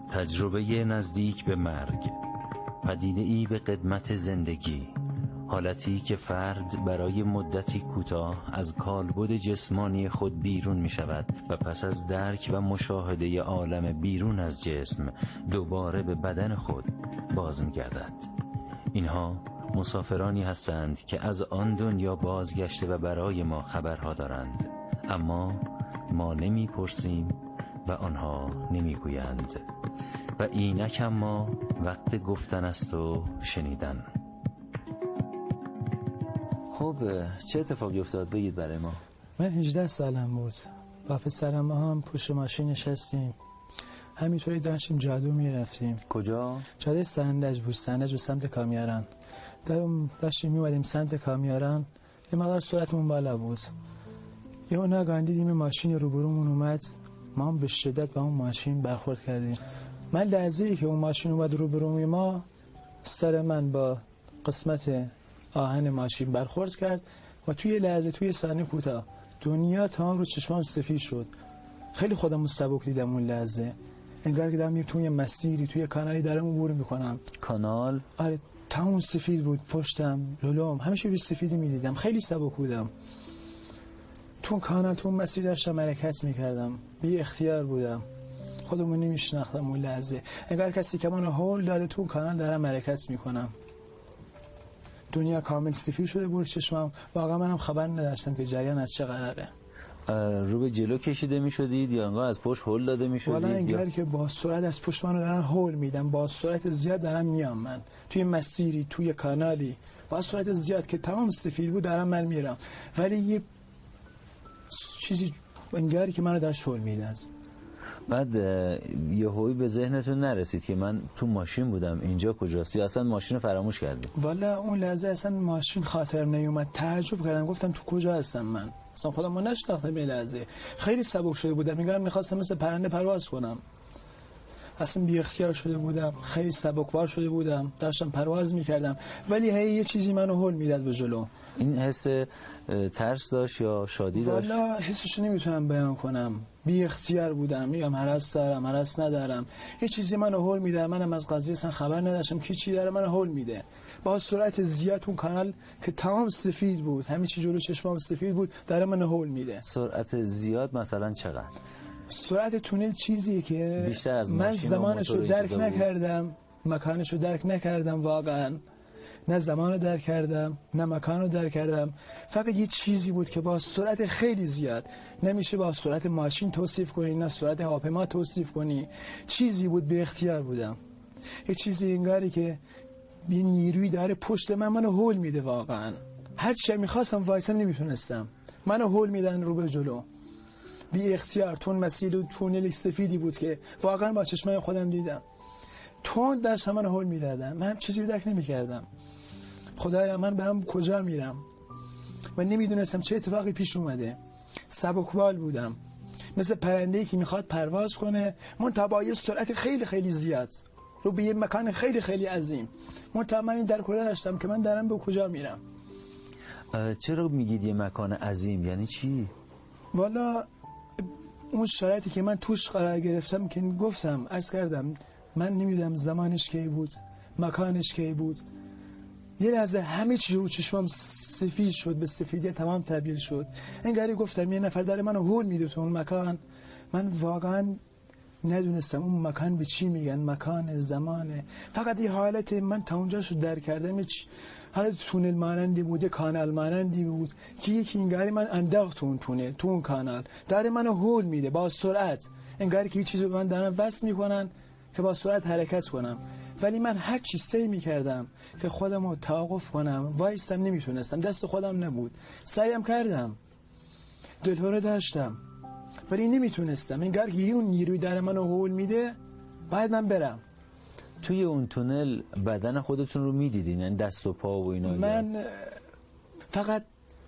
تجربه نزدیک به مرگ، پدیده‌ای به قدمت زندگی، حالتی که فرد برای مدتی کوتاه از کالبد جسمانی خود بیرون می شود و پس از درک و مشاهده عالم بیرون از جسم دوباره به بدن خود باز می گردد. اینها مسافرانی هستند که از آن دنیا بازگشته و برای ما خبرها دارند، اما ما نمی پرسیم و آنها نمی گویند. و اینک اما وقت گفتن است و شنیدن. خب چه اتفاقی افتاد بگید برای ما؟ من 18 سالم بود، با پسرم ما هم پشت ماشین نشستیم، همینطوری داشتیم جادو میرفتیم. کجا؟ جاده سندج بود، سندج به سمت کامیاران. داشتیم میومدیم سمت کامیاران، یه مقدار سرعتمون بالا بود، یه ناگهان دیدیم ماشین روبرومون اومد، ما هم به شدت با اون ماشین برخورد کردیم. من لحظه‌ای که اون ماشین اومد روبروی ما، سر من با قسمت آهن ماشین برخورد کرد و توی لحظه، توی ثانیه کوتاه، دنیا تمام رو چشمام سفید شد. خیلی خودم سبک دیدم اون لحظه، انگار که دارم توی مسیری، توی کانالی دارم عبور میکنم. کانال؟ آره، تمام سفید بود، پشتم، جلوم، همیشه به سفیدی میدیدم. خیلی سبک بودم تو کانال، تو مسیر داشتم حرکت میکردم، بی اختیار بودم، خودمو نمیشناختم اون لحظه، انگار کسی که منو هول داده تو کانال دارم حرکت میکنم. دنیا کامل سفید شده بود چشمم، واقعا منم خبر نداشتم که جریان از چه قراره. رو به جلو کشیده میشدید یا انگار از پشت هول داده میشدید؟ والا انگار که با سرعت از پشت منو دارن هول میدن، با سرعت زیاد دارم میام، من توی مسیری، توی کانالی با سرعت زیاد که تمام سفید بود دارم من میرم، ولی یه چیزی انگاری که منو داشت هول میداد. بعد یهویی به ذهنتون نرسید که من تو ماشین بودم، اینجا کجاست، یا اصلا ماشین رو فراموش کردید؟ والا اون لحظه اصلا ماشین خاطر نیومد، تعجب کردم، گفتم تو کجا هستم من، اصلا خودم نشناختم. به لحظه خیلی سبک شده بودم، میگم میخواستم مثل پرنده پرواز کنم، اصلا بی اختیار شده بودم، خیلی سبکبار شده بودم، داشتم پرواز میکردم، ولی هی یه چیزی منو هول میداد به جلو. این حس ترس داشت یا شادی داشت؟ والا حسش نمیتونم بیان کنم، بی اختیار بودم، میگم هرس دارم هرس ندارم، یه چیزی منو هول میده، منم از قضیه اصلا خبر نداشتم که چی داره منو هول میده. با سرعت زیاد اون کانال که تمام سفید بود، همه چی جلو چشمام سفید بود، داره منو هول میده. سرعت زیاد مثلا چقدر؟ سرعت تونل چیزیه که بیشتر از من زمانشو درک نکردم، مکانشو درک نکردم، واقعا نه زمانو درک کردم نه مکانو درک کردم، فقط یه چیزی بود که با سرعت خیلی زیاد، نمیشه با سرعت ماشین توصیف کنی نه سرعت هواپیما توصیف کنی، چیزی بود، به اختیار بودم، یه چیزی انگاری که یه نیروی داره پشت منو هول میده، واقعا هر چی میخواستم وایسم نمیتونستم، منو هول میدن رو به جلو، بی اختیار. تون مسیر و تونل سفیدی بود که واقعا با چشمای خودم دیدم، تون داشت منو هول میدادن، من چیزی درک نمیکردم، خدایا من برام کجا میرم و نمیدونستم چه اتفاقی پیش اومده. سبکبال بودم، مثل پرنده‌ای که میخواد پرواز کنه، منتها با یه سرعت خیلی خیلی زیاد رو به یه مکان خیلی خیلی عظیم، منتها من این در کجا داشتم که من دارم به کجا میرم. چرا میگید یه مکان عظیم، یعنی چی؟ والا اون شرایطی که من توش قرار گرفتم که گفتم، عرض کردم، من نمیدونم زمانش کی بود، مکانش کی بود، یه لحظه همه چی رو چشمام سفید شد، به سفیدی تمام تبدیل شد، انگاری گفتم یه نفر داره منو هول میده تو اون مکان. من واقعا ندونستم اون مکان به چی میگن، مکان، زمانه، فقط یه حالت من تا اونجا شد در کردم، حالت تونل مانندی بود، کانال مانندی بود که یکی انگاری من انداخت تو اون تونل، تو اون کانال داره منو هول میده با سرعت، انگاری که یه چیزی به من دارن وصل میکنن که با سرعت حرکت کنم، ولی من هر چی سعی میکردم که خودمو توقف کنم، وایسم، نمیتونستم، دست خودم نبود، سعیم کردم، دلهوره داشتم ولی نمیتونستم، انگار که اون نیروی در منو هول میده، باید من برم. توی اون تونل بدن خودتون رو میدیدین، یعنی دست و پا و اینا؟ من فقط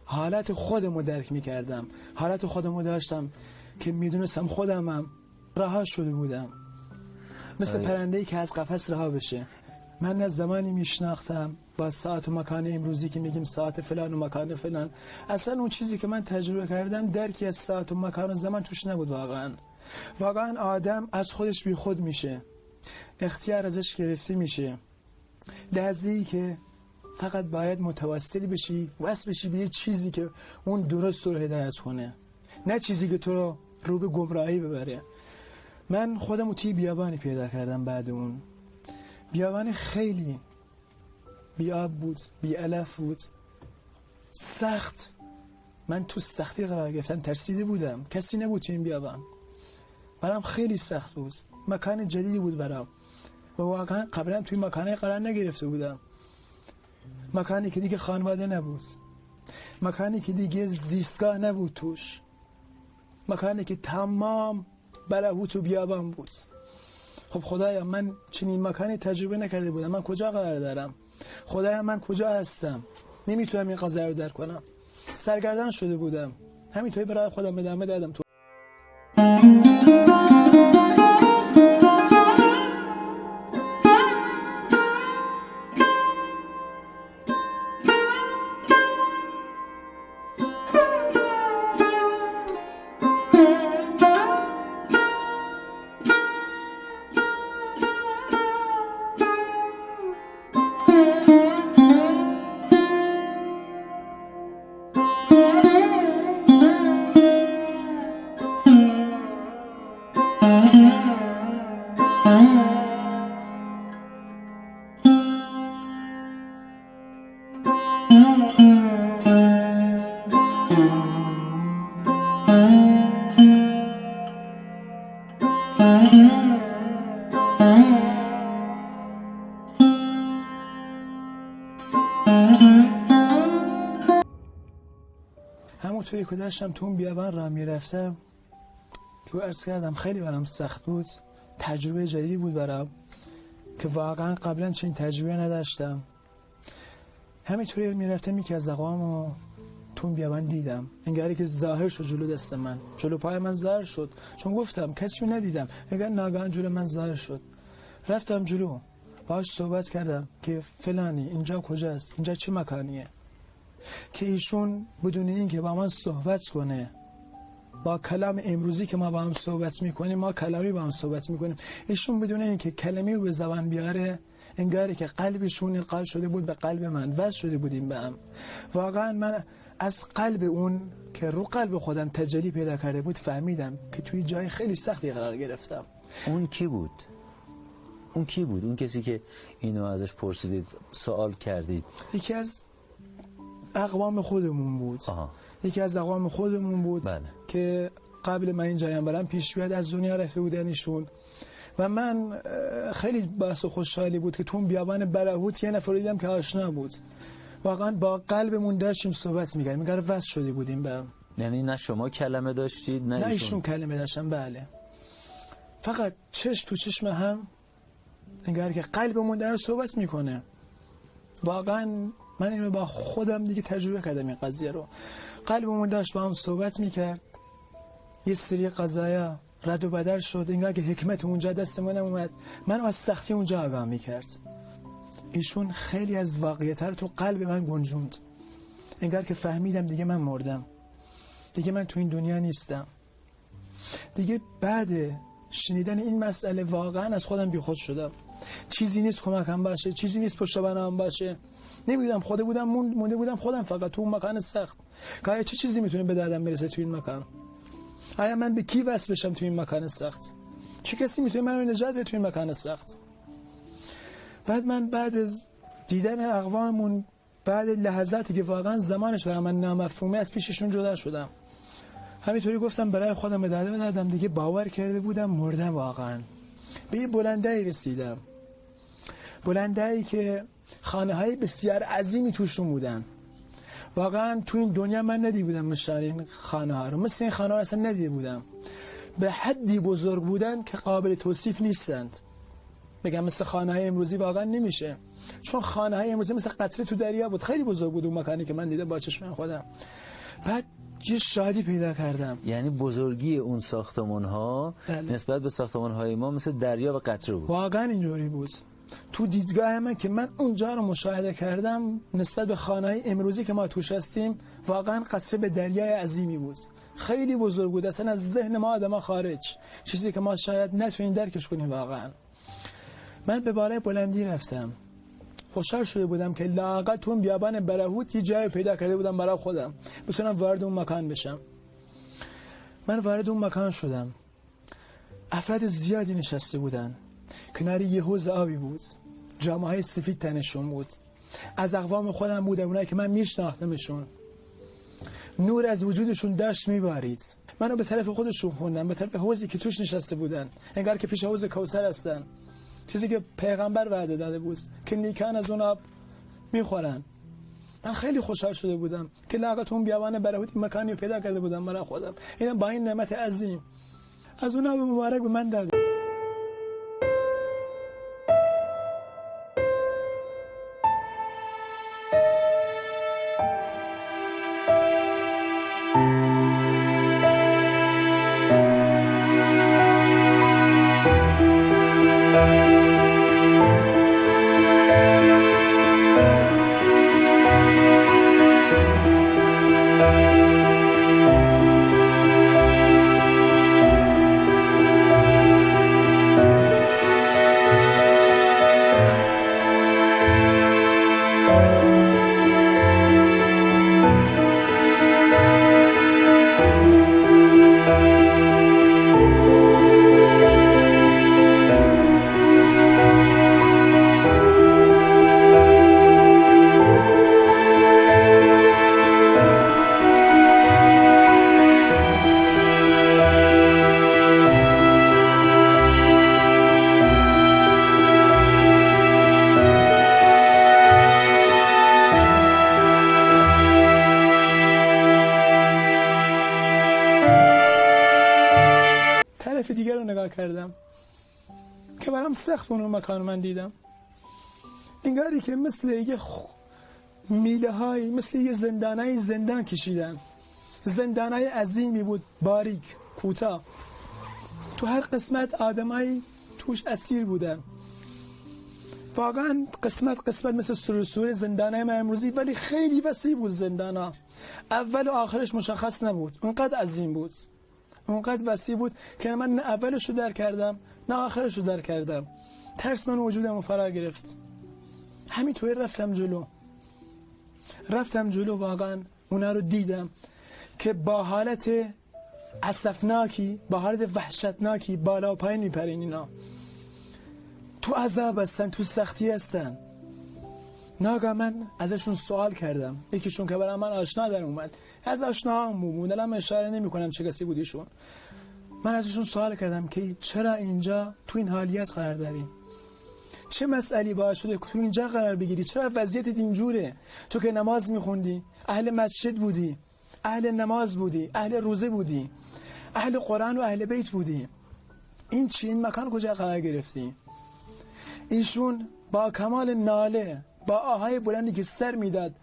حالت خودمو درک میکردم، حالت خودمو داشتم که میدونستم خودمم رها شده بودم، مثل پرنده‌ای که از قفس رها بشه. من نه زمانی میشناختم با ساعت و مکان امروزی که میگیم ساعت فلان و مکان فلان، اصلا اون چیزی که من تجربه کردم درکی از ساعت و مکان و زمان توش نبود. واقعا آدم از خودش بی خود میشه، اختیار ازش گرفته میشه. لحظه‌ای که فقط باید متوسل بشی، وصل بشی به یه چیزی که اون درست رو هدایت کنه، نه چیزی که تو رو به گمراهی ببره. من خودم رو توی بیابانی پیدا کردم. بعد اون بیابان خیلی بیاب بود، بی‌علف بود، سخت. من تو سختی قرار گرفتم، ترسیده بودم، کسی نبود تو این بیابان. برام خیلی سخت بود، مکان جدیدی بود برام و واقعا قبلا توی مکانی قرار نگرفته بودم. مکانی که دیگه خانواده نبود، مکانی که دیگه زیستگاه نبود توش، مکانی که تمام بلهوت و بیابان بود. خب خدایا من چنین مکانی تجربه نکرده بودم، من کجا قرار دارم؟ خدایا من کجا هستم؟ نمیتونم این قضیه رو درک کنم. سرگردان شده بودم، همینطوری برای خودم ادامه دادم. تو همونطوری که داشتم تو اون بیابان راه میرفتم که عرض کردم خیلی برام سخت بود، تجربه جدیدی بود برام که واقعا قبلا چنین تجربه نداشتم. همینطوری میرفتم یکی از اقوامو تو اون بیابان دیدم، انگاری که ظاهر شد جلو دست من، جلو پای من ظاهر شد، چون گفتم کسی ندیدم، انگار ناگهان جلو من ظاهر شد. رفتم جلو، باهاش صحبت کردم که فلانی اینجا کجاست، اینجا چه مکانیه، که ایشون بدون این که با من صحبت کنه، با کلام امروزی که ما با هم صحبت میکنیم، ما کلامی با هم صحبت میکنیم، ایشون بدون این که کلمی رو به زبان بیاره، انگاری که قلبشون القا شده بود به قلب من، وصل شده بودیم به هم. واقعا من از قلب اون که رو قلب خودم تجلی پیدا کرده بود فهمیدم که توی جای خیلی سختی قرار گرفتم. اون کی بود؟ اون کی بود؟ اون کسی که اینو ازش پرسیدید، سوال کردید؟ یکی از اقوام خودمون بود. یکی از اقوام خودمون بود. بله. که قبل من این جریان برام پیش بیاد از دنیا رفته بودن ایشون و من خیلی بحث و خوشحالی بود که تو اون بیابان بلهوت یه نفر دیدم که آشنا بود. واقعا با قلبمون داشتیم صحبت می‌کردیم، میگه وصل شده بودیم به هم. یعنی نه شما کلمه داشتید نه ایشون کلمه داشتن. بله، فقط چشم تو چشم هم، انگار که قلبمون داره صحبت میکنه. واقعا من اینو با خودم دیگه تجربه کردم این قضیه رو. قلبمون داشت با هم صحبت میکرد، یه سری قضایا رد و بدل شد، انگار که حکمت اونجا دستمون اومد، منو از سختی اونجا آگاه میکرد. ایشون خیلی از واقعیت رو تو قلب من گنجوند، انگار که فهمیدم دیگه من مردم، دیگه من تو این دنیا نیستم. دیگه بعد شنیدن این مسئله واقعا از خودم بیخود شدم. چیزی نیست کمکم باشه، چیزی نیست پشت بنام باشه. نمیدونم، خود بودم مونده بودم خودم فقط تو اون مکان سخت. که آیا چه چیزی میتونه به دردم برسه تو این مکان؟ آیا من به کی وصل بشم تو این مکان سخت؟ چه کسی میتونه منو نجات بده تو این مکان سخت؟ بعد از دیدن اقواممون، بعد لحظاتی که واقعا زمانش برای من نامفهومه، از پیششون جدا شدم. همینطوری گفتم برای خودم ادامه دادم، دیگه باور کرده بودم مردم. واقعا به یه بلنده‌ای رسیدم، بلنده‌ای که خانه‌های بسیار عظیمی توشون بودن. واقعا تو این دنیا من ندیده بودم مثل این خانه‌ها رو، مثل این خانه‌ها اصلا ندیده بودم. به حدی بزرگ بودن که قابل توصیف نیستند. بگم مثل خانه‌های امروزی واقعا نمیشه، چون خانه‌های امروزی مثل قطره تو دریا بود. خیلی بزرگ بود اون مکانی که من دیدم با چشم خودم. بعد یه شادی پیدا کردم. یعنی بزرگی اون ساختمان‌ها نسبت به ساختمان‌های ما مثل دریا و قطره بود. واقعا اینجوری بود. تو دیدگاه من که من اونجا رو مشاهده کردم، نسبت به خانه‌های امروزی که ما توش هستیم، واقعا قطره به دریای عظیمی بود. خیلی بزرگ بود، اصلا از ذهن ما آدم خارج، چیزی که ما شاید نتونیم درکش کنیم واقعا. من به بالای بلندی رفتم. خوشحال شده بودم که لااقل تو اون بیابان برهوت یه جای پیدا کرده بودم برای خودم بتونم وارد اون مکان بشم. من وارد اون مکان شدم. افراد زیادی نشسته بودن. کناری یه حوض آبی بود. جامه‌های سفید تنشون بود. از اقوام خودم بودن، اونایی که من میشناختمشون. نور از وجودشون داشت میبارید. منو به طرف خودشون خوندن، به طرف حوضی که توش نشسته بودن، انگار که پیش حوض کوثر هستن، چیزی که پیغمبر وعده داده بود که نیکان از اون آب میخورن. من خیلی خوشحال شده بودم که لااقل اون بیابان برهوت مکانی پیدا کرده بودم برای خودم. اینم با این نعمت عظیم از اون آب مبارک به من داد. دیگر رو نگاه کردم که برام سخت اون مکان من دیدم. انگاری که مثل یه میله های، مثل یه زندانای زندان کشیدن. زندانای عظیمی بود، باریک، کوتاه. تو هر قسمت آدمایی توش اسیر بودن. واقعا قسمت مثل سور زندانای ما امروزی، ولی خیلی وسیع بود زندانا. اول و آخرش مشخص نبود. اونقدر عظیم بود، اونقدر وسیع بود که من نه اولش رو در کردم نه آخرش رو در کردم. ترس من وجودم رو فرا گرفت. همینطوری رفتم جلو. واقعا اونا رو دیدم که با حالت اسفناکی، با حالت وحشتناکی بالا و پایین میپرین. اینا تو عذاب هستن، تو سختی هستن. ناگهان من ازشون سوال کردم. یکیشون که برای من آشنا در اومد، از آشناهام بود، الان اشاره نمی‌کنم چه کسی بودیشون. من ازشون سوال کردم که چرا اینجا تو این حالیت قرار داریم؟ چه مسئله باعث شده که تو اینجا قرار بگیری؟ چرا وضعیتت اینجوره؟ تو که نماز می‌خوندی، اهل مسجد بودی، اهل نماز بودی، اهل روزه بودی، اهل قرآن و اهل بیت بودی. این چی؟ این مکان کجا قرار گرفتی؟ ایشون با کمال ناله، با آهای بلندی که سر میداد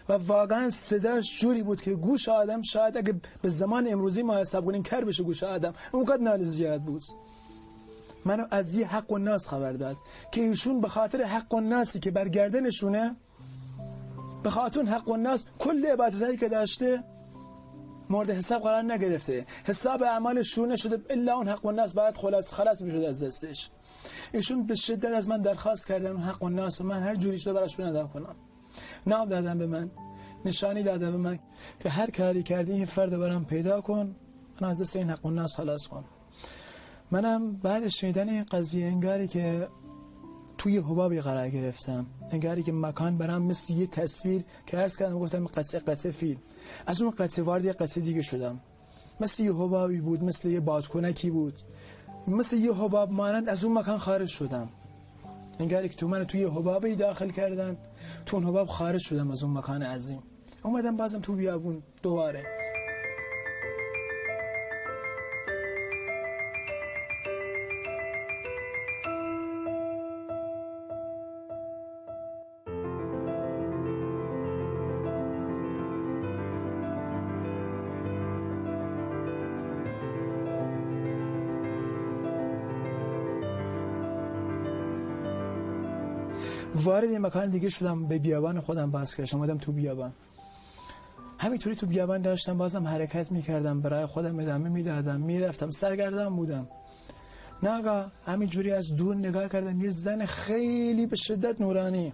و واقعا صداش جوری بود که گوش آدم شاید اگه به زمان امروزی ما حساب کنیم کر بشه گوش آدم، اونقدر ناله زیاد بود. منو از یه حق و ناس خبر داد که ایشون به خاطر حق و ناسی که برگردنشونه، به خاطر حق و ناس کل عبادتایی که داشته مورد حساب قرار نگرفته. حساب اعمالشون نشده الا اون حق و ناس باید خلاص میشد از دستش. ایشون به شدت از من درخواست کردن اون حق و ناس و من هر جوری شده براشون ادا کنم. نام دادن به من، نشانی دادن به من که هر کاری کردی این فرد برام پیدا کن، من از دست این حق و ناس خلاص کنم. منم بعد شنیدن این قضیه انگاری که توی حبابی قرار گرفتم، انگاری که مکان برام مثل یه تصویر که عرض کردم گفتم قطعه فیلم، از اون قطعه وارد یه قطعه دیگه شدم. مثل یه حبابی بود، مثل یه بادکنکی بود، مثل یه حباب مانند از اون مکان خارج شدم. انگاری که تو من توی حبابی داخل کردن، تو اون حباب خارج شدم از اون مکان عظیم. اومدم بازم تو بیابون دوباره. وارد این مکان دیگه شدم، به بیابان خودم باز کردم. اومدم تو بیابان، همینطوری تو بیابان داشتم بازم حرکت میکردم، برای خودم ادامه میدادم، میرفتم، سرگردان بودم. نه آقا، همینجوری از دور نگاه کردم یه زن خیلی به شدت نورانی،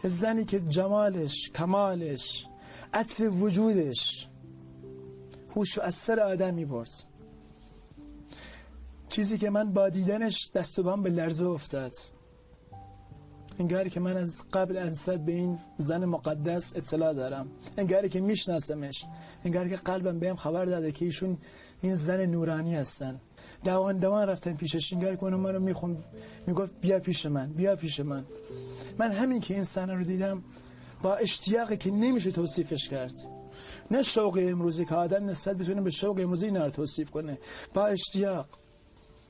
یه زنی که جمالش، کمالش، عطر وجودش هوش و از سر آدم می‌برد. چیزی که من با دیدنش دست و پام به لرزه افتاد. انگاری که من از قبل نسبت به این زن مقدس اطلاع دارم، انگاری که میشناسمش، انگاری که قلبم بهم خبر داده که ایشون این زن نورانی هستن. دوان رفتم پیشش، انگاری که اون منو میگفت بیا پیش من، بیا پیش من. من همین که این صحنه رو دیدم با اشتیاقی که نمیشه توصیفش کرد، نه شوق امروزی که آدم نسبت بتونه به شوق امروزی اینا رو توصیف کنه، با اشتیاق،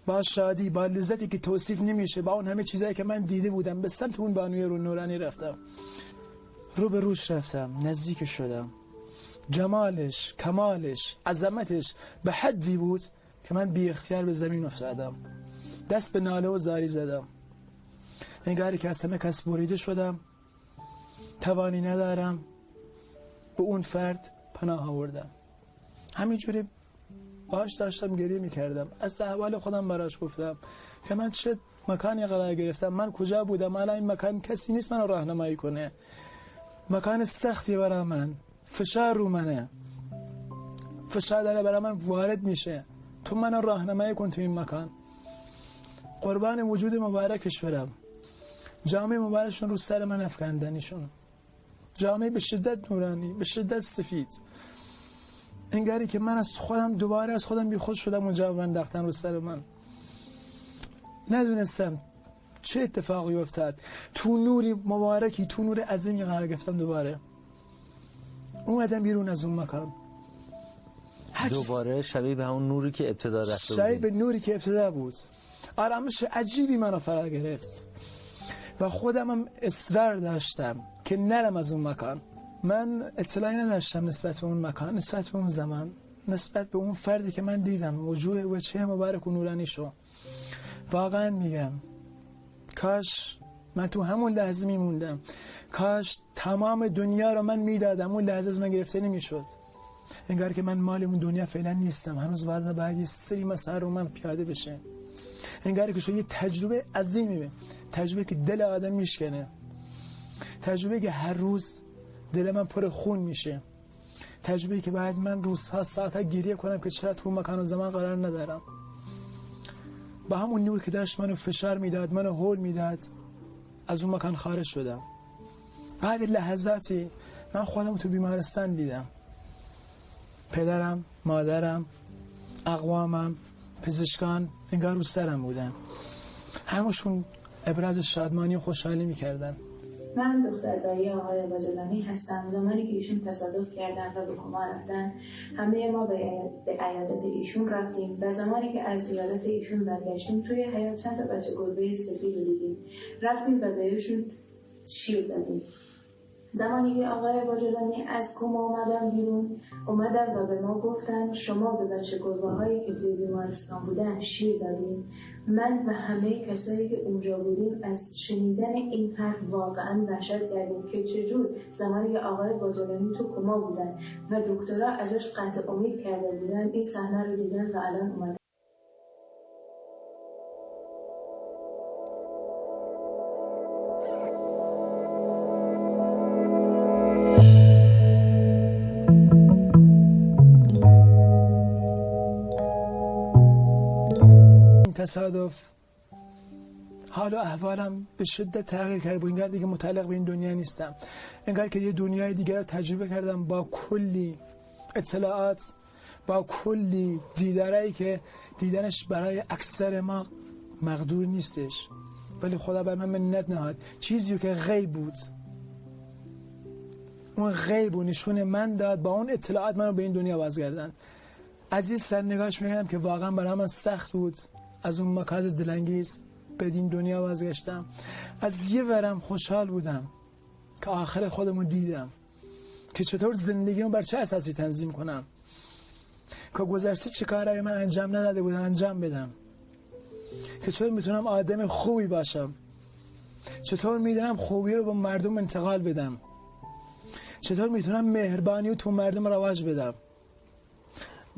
با شادی، با لذتی که توصیف نمیشه، با اون همه چیزایی که من دیده بودم به سمت اون بانوی رو نورانی رفتم، رو به روش رفتم، نزدیک شدم. جمالش، کمالش، عظمتش به حدی بود که من بی اختیار به زمین افتادم، دست به ناله و زاری زدم، انگاری که از همه کس بریده شدم، توانی ندارم، به اون فرد پناه آوردم. همینجوری باش داشتم گریه میکردم، از احوال خودم براش گفتم که من چه مکانی قرار گرفتم، من کجا بودم، الان این مکان کسی نیست منو راهنمایی کنه، مکان سختی برای من، فشار رو منه، فشار داره برای من وارد میشه، تو منو راهنمایی کن تو این مکان. قربان وجود مبارکش برم. جامعه مبارکشون رو سر من افکندنیشون، جامعه به شدت نورانی، به شدت سفید، انگاری که من از خودم دوباره از خودم بی خود شدم و جامعه انداختن رو سر من. ندونستم چه اتفاقی افتاد، تو نوری مبارکی، تو نور عظیمی قرار گرفتم، دوباره اومدم بیرون از اون مکان، دوباره شبیه به همون نوری که ابتدا رفته بود، شبیه به نوری که ابتدا بود. آرامش عجیبی منو فرا گرفت و خودم هم اصرار داشتم که نرم از اون مکان. من اطلاعی نداشتم نسبت به اون مکان، نسبت به اون زمان، نسبت به اون فردی که من دیدم، وجه مبارک و نورانی شو. واقعا میگم کاش من تو همون لحظه میموندم، کاش تمام دنیا رو من میدادم، اون لحظه از من گرفته نمیشد. انگار که من مال اون دنیا فعلا نیستم، هنوز باید یه سری مسائل رو من پیاده بشه. انگار که یه تجربه عظیمه، تجربه که دل آدم میشکنه، تجربه که هر روز دل من پر خون میشه، تجربه که بعد من روزها ساعتها گریه کنم که چرا تو مکان و زمان قرار ندارم. با همون نور که داشت منو فشار میداد، منو هول میداد، از اون مکان خارج شدم. بعد لحظاتی من خودم تو بیمارستان دیدم، پدرم، مادرم، اقوامم، پزشکان انگار رو سرم بودن، همشون ابراز شادمانی و خوشحالی میکردن. من دختر دایی آقای باجلانی هستم. زمانی که ایشون تصادف کردن و به کما رفتن، همه ما به عیادت ایشون رفتیم و زمانی که از عیادت ایشون برگشتیم توی حیاط چند تا بچه گربه سفید رو دیدیم، رفتیم و بهشون شیر دادیم. زمانی که آقای باجلانی از کما اومدن و به ما گفتن شما به بچه گربه هایی که توی بیمارستان بودن شیر دادیم، من و همه کسایی که اونجا بودیم از شنیدن این حرف واقعا وحشت کردیم که چجور زمانی که آقای باجلانی تو کما بودن و دکترها ازش قطع امید کرده بودن این صحنه رو دیدن و الان اومدن. تصادف حال و احوالم به شدت تغییر کرد. انگار دیگه متعلق به این دنیا نیستم، انگار که یه دنیای دیگر رو تجربه کردم با کلی اطلاعات، با کلی دیدارایی که دیدنش برای اکثر ما مقدور نیستش، ولی خدا بر من منت نهاد. چیزی که غیب بود، اون غیب و نشون من داد، با اون اطلاعات منو به این دنیا بازگردن. عزیز سر نگاهش میگم که واقعا برای من سخت بود از اون مکان دلانگیز به این دنیا بازگشتم. از یه ورم خوشحال بودم که آخر خودمو دیدم، که چطور زندگیمو بر چه اساسی تنظیم کنم، که گذشته چه کارهایی من انجام نداده بودم انجام بدم، که چطور میتونم آدم خوبی باشم، چطور میدونم خوبی رو با مردم انتقال بدم، چطور میتونم مهربانی رو تو مردم رواج بدم.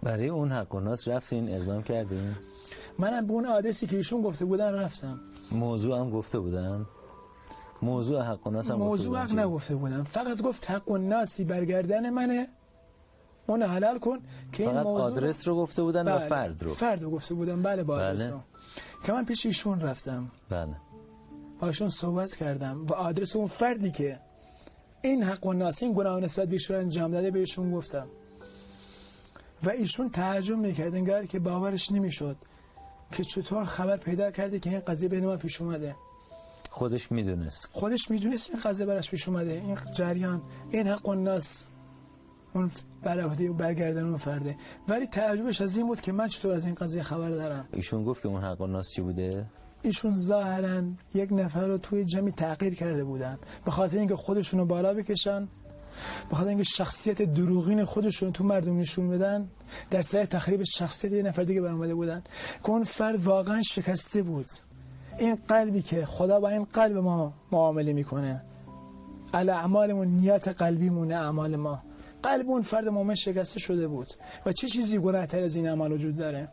برای اون حق و ناس رفتین اقدام کردین؟ منم به اون آدرسی که ایشون گفته بودن رفتم. موضوع هم گفته بودن؟ موضوع حق و ناس هم موضوع حق نگفته بودم، فقط گفت حق و ناسی برگردن منه، اون حلال کن که این موضوع آدرس رو گفته بودن. بله. و فرد رو گفته بودن. بله با آدرس رو. که من پیش ایشون رفتم. بله. باشون صحبت کردم و آدرس اون فردی که این حق و ناس، این گناه نسبت بهشون انجام داده بهشون گفتم و ایشون تعجب میکرد، انگار که باورش نمیشد که چطور خبر پیدا کرده که این قضیه بین ما پیش اومده. خودش میدونست این قضیه براش پیش اومده، این جریان، این حق و ناس اون برعهده و برگردن اون فرده، ولی تعجبش از این بود که من چطور از این قضیه خبر دارم. ایشون گفت که اون حق و ناس چی بوده؟ ایشون ظاهرا یک نفر رو توی جمعی تغییر کرده بودن به خاطر اینکه خودشونو بالا بکشن، به خاطر اینکه شخصیت دروغین خودشون تو مردم نشون بدن، در سر تخریب شخصیت یه نفر دیگه برآمده بودن که اون فرد واقعا شکسته بود. این قلبی که خدا با این قلب ما معامله میکنه، الاعمالمون نیت قلبیمونه، اعمال ما، قلب اون فرد مؤمن شکسته شده بود و چه چیزی گناه‌تر از این اعمال وجود داره؟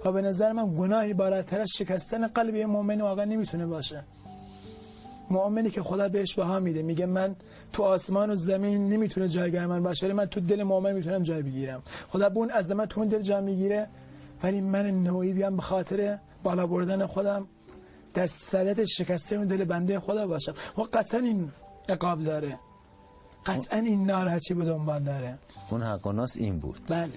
و به نظر من گناهی بالاتر از شکستن قلب یه مؤمن واقعا نمیتونه باشه. مؤمنی که خدا بهش بها میده، میگه من تو آسمان و زمین نمیتونه جایگاه من باشه ولی من تو دل مؤمن میتونم جای بگیرم. خدا به اون عظمت تو اون دل جای میگیره، ولی من نوعی بیام به خاطر بالا بردن خودم در صدد شکستن اون دل بنده خدا باشم و قطعا این عقاب داره، قطعا این ناراحتی به دنبال داره. اون حق و ناس این بود. بله.